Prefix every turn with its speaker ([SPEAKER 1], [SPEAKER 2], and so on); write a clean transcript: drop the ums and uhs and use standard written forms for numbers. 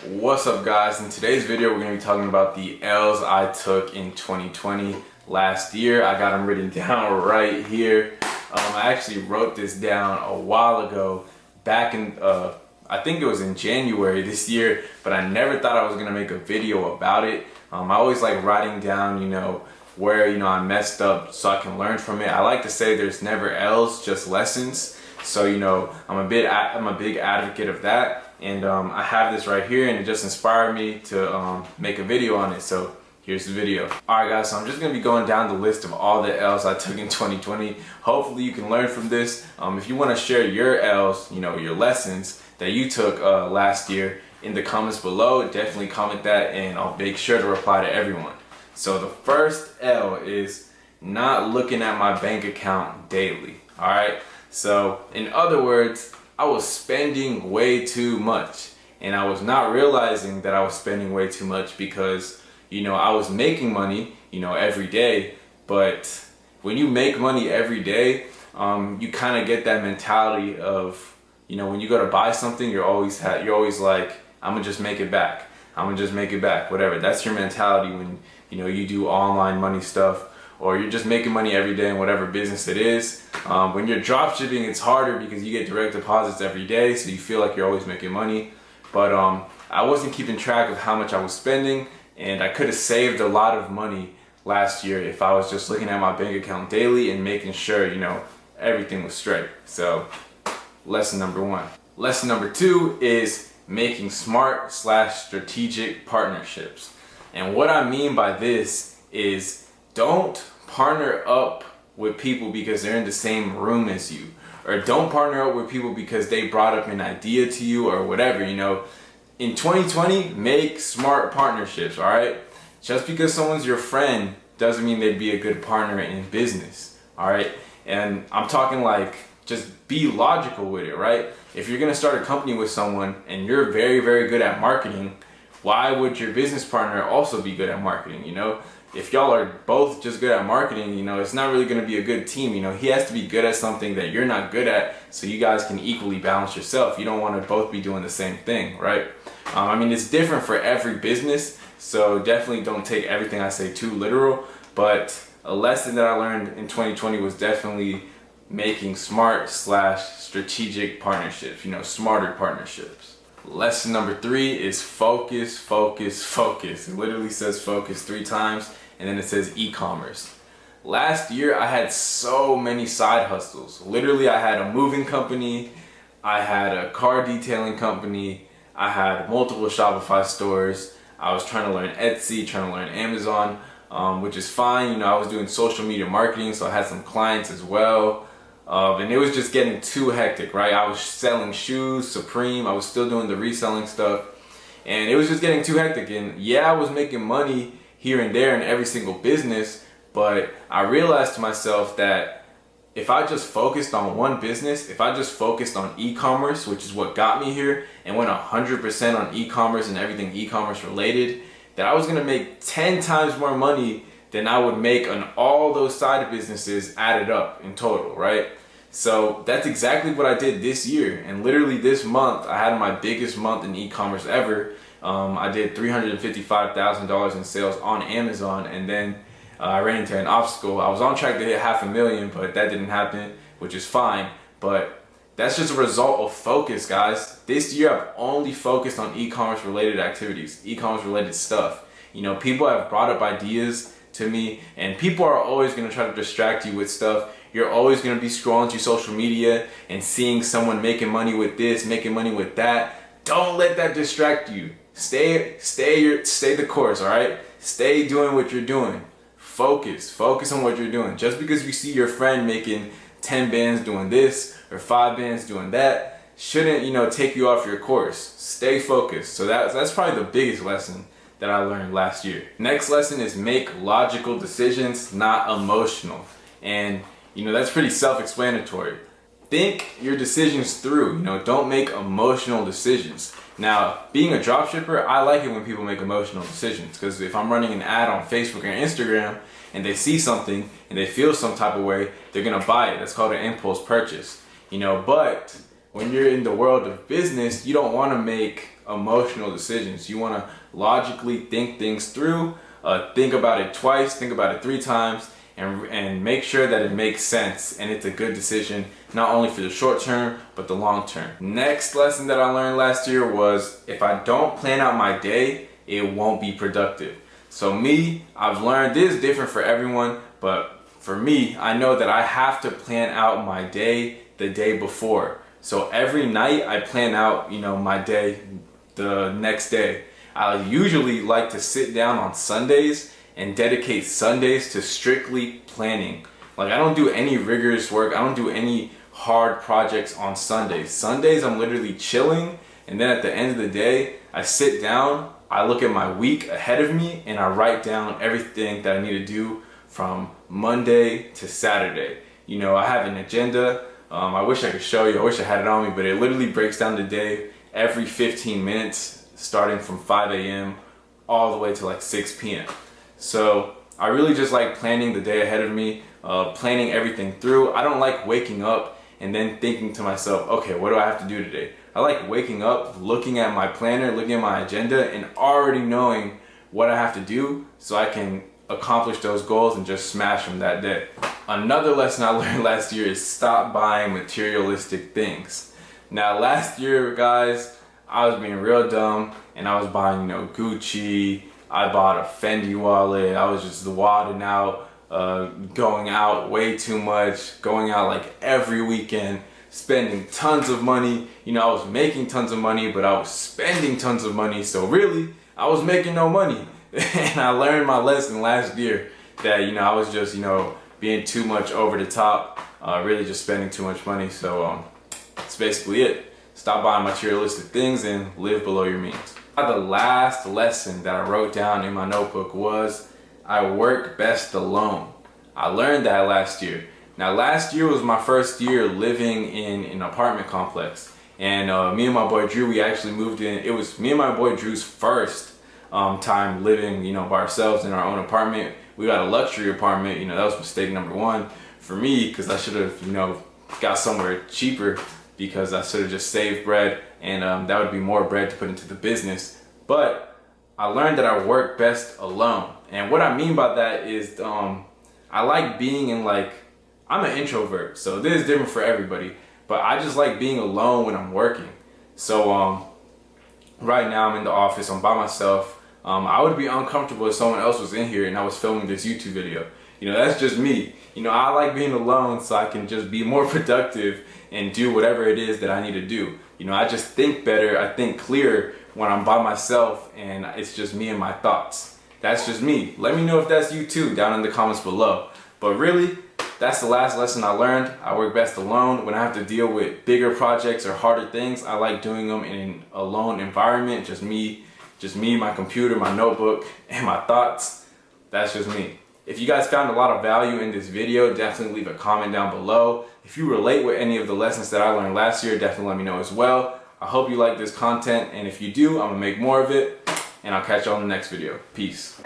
[SPEAKER 1] What's up, guys? In today's video we're going to be talking about the L's I took in 2020 last year. I got them written down right here. I actually wrote this down a while ago, back in I think it was in January this year, but I never thought I was going to make a video about it. I always like writing down where I messed up so I can learn from it. I like to say there's never L's, just lessons. So I'm a big advocate of that. And I have this right here, and it just inspired me to make a video on it. So here's the video. Alright guys, so I'm just going to be going down the list of all the L's I took in 2020. Hopefully you can learn from this. If you want to share your L's, your lessons that you took last year in the comments below, definitely comment that and I'll make sure to reply to everyone. So the first L is not looking at my bank account daily. Alright, so in other words, I was spending way too much, and I was not realizing that I was spending way too much because I was making money every day. But when you make money every day, you kind of get that mentality of when you go to buy something, you're always like, I'm gonna just make it back, whatever. That's your mentality when you do online money stuff, or you're just making money every day in whatever business it is. When you're drop shipping, it's harder because you get direct deposits every day, so you feel like you're always making money. But I wasn't keeping track of how much I was spending, and I could have saved a lot of money last year if I was just looking at my bank account daily and making sure everything was straight. So lesson number one. Lesson number two is making smart/strategic partnerships. And what I mean by this is, don't partner up with people because they're in the same room as you, or don't partner up with people because they brought up an idea to you or whatever. In 2020, make smart partnerships. All right, just because someone's your friend doesn't mean they'd be a good partner in business. All right, and I'm talking like, just be logical with it, right? If you're gonna start a company with someone and you're very, very good at marketing, why would your business partner also be good at marketing? If y'all are both just good at marketing, it's not really going to be a good team. He has to be good at something that you're not good at, so you guys can equally balance yourself. You don't want to both be doing the same thing, right? I mean, it's different for every business, so definitely don't take everything I say too literal. But a lesson that I learned in 2020 was definitely making smart/strategic partnerships, smarter partnerships. Lesson number three is focus, focus, focus. It literally says focus 3 times, and then it says e-commerce. Last year, I had so many side hustles. Literally, I had a moving company, I had a car detailing company, I had multiple Shopify stores. I was trying to learn Etsy, trying to learn Amazon, which is fine. I was doing social media marketing, so I had some clients as well. And it was just getting too hectic, right? I was selling shoes, Supreme, I was still doing the reselling stuff, and it was just getting too hectic. And yeah, I was making money here and there in every single business, but I realized to myself that if I just focused on one business, if I just focused on e-commerce, which is what got me here, and went 100% on e-commerce and everything e-commerce related, that I was gonna make 10 times more money than I would make on all those side businesses added up in total, right? So that's exactly what I did this year. And literally this month, I had my biggest month in e-commerce ever. I did $355,000 in sales on Amazon, and then I ran into an obstacle. I was on track to hit $500,000, but that didn't happen, which is fine. But that's just a result of focus, guys. This year, I've only focused on e-commerce related activities, e-commerce related stuff. People have brought up ideas to me, and people are always going to try to distract you with stuff. You're always going to be scrolling through social media and seeing someone making money with this, making money with that. Don't let that distract you. Stay the course, all right? Stay doing what you're doing. Focus on what you're doing. Just because you see your friend making 10 bands doing this or 5 bands doing that shouldn't, take you off your course. Stay focused. So that's probably the biggest lesson that I learned last year. Next lesson is make logical decisions, not emotional. And that's pretty self-explanatory. Think your decisions through, don't make emotional decisions. Now, being a dropshipper, I like it when people make emotional decisions, because if I'm running an ad on Facebook or Instagram and they see something and they feel some type of way, they're gonna buy it. That's called an impulse purchase. But when you're in the world of business, you don't want to make emotional decisions. You want to logically think things through, think about it twice, think about it 3 times, and make sure that it makes sense and it's a good decision, not only for the short term but the long term. Next lesson that I learned last year was if I don't plan out my day, it won't be productive. So me, I've learned this is different for everyone, but for me, I know that I have to plan out my day the day before. So every night I plan out, my day the next day. I usually like to sit down on Sundays and dedicate Sundays to strictly planning. Like, I don't do any rigorous work. I don't do any hard projects on Sundays. Sundays I'm literally chilling, and then at the end of the day I sit down, I look at my week ahead of me, and I write down everything that I need to do from Monday to Saturday. I have an agenda. I wish I could show you. I wish I had it on me, but it literally breaks down the day every 15 minutes, starting from 5 a.m. all the way to like 6 p.m. So I really just like planning the day ahead of me, planning everything through. I don't like waking up and then thinking to myself, okay, what do I have to do today? I like waking up, looking at my planner, looking at my agenda, and already knowing what I have to do so I can accomplish those goals and just smash them that day. Another lesson I learned last year is stop buying materialistic things. Now last year, guys, I was being real dumb and I was buying, Gucci. I bought a Fendi wallet. I was just wadding out, going out way too much, going out like every weekend, spending tons of money. I was making tons of money, but I was spending tons of money. So really, I was making no money. And I learned my lesson last year that, I was just, being too much over the top, really just spending too much money. So that's basically it. Stop buying materialistic things and live below your means. The last lesson that I wrote down in my notebook was I work best alone. I learned that last year. Now last year was my first year living in an apartment complex, and me and my boy Drew, we actually moved in. It was me and my boy Drew's first time living by ourselves in our own apartment. We got a luxury apartment. That was mistake number 1 for me, because I should have got somewhere cheaper, because I should have just saved bread, and that would be more bread to put into the business. But I learned that I work best alone. And what I mean by that is I like being in, I'm an introvert, so this is different for everybody, but I just like being alone when I'm working. So right now I'm in the office, I'm by myself. I would be uncomfortable if someone else was in here and I was filming this YouTube video. That's just me. I like being alone so I can just be more productive and do whatever it is that I need to do. I just think better, I think clearer when I'm by myself and it's just me and my thoughts. That's just me. Let me know if that's you too down in the comments below. But really, that's the last lesson I learned. I work best alone. When I have to deal with bigger projects or harder things, I like doing them in an alone environment. Just me, my computer, my notebook, and my thoughts. That's just me. If you guys found a lot of value in this video, definitely leave a comment down below. If you relate with any of the lessons that I learned last year, definitely let me know as well. I hope you like this content, and if you do, I'm gonna make more of it, and I'll catch you on the next video. Peace.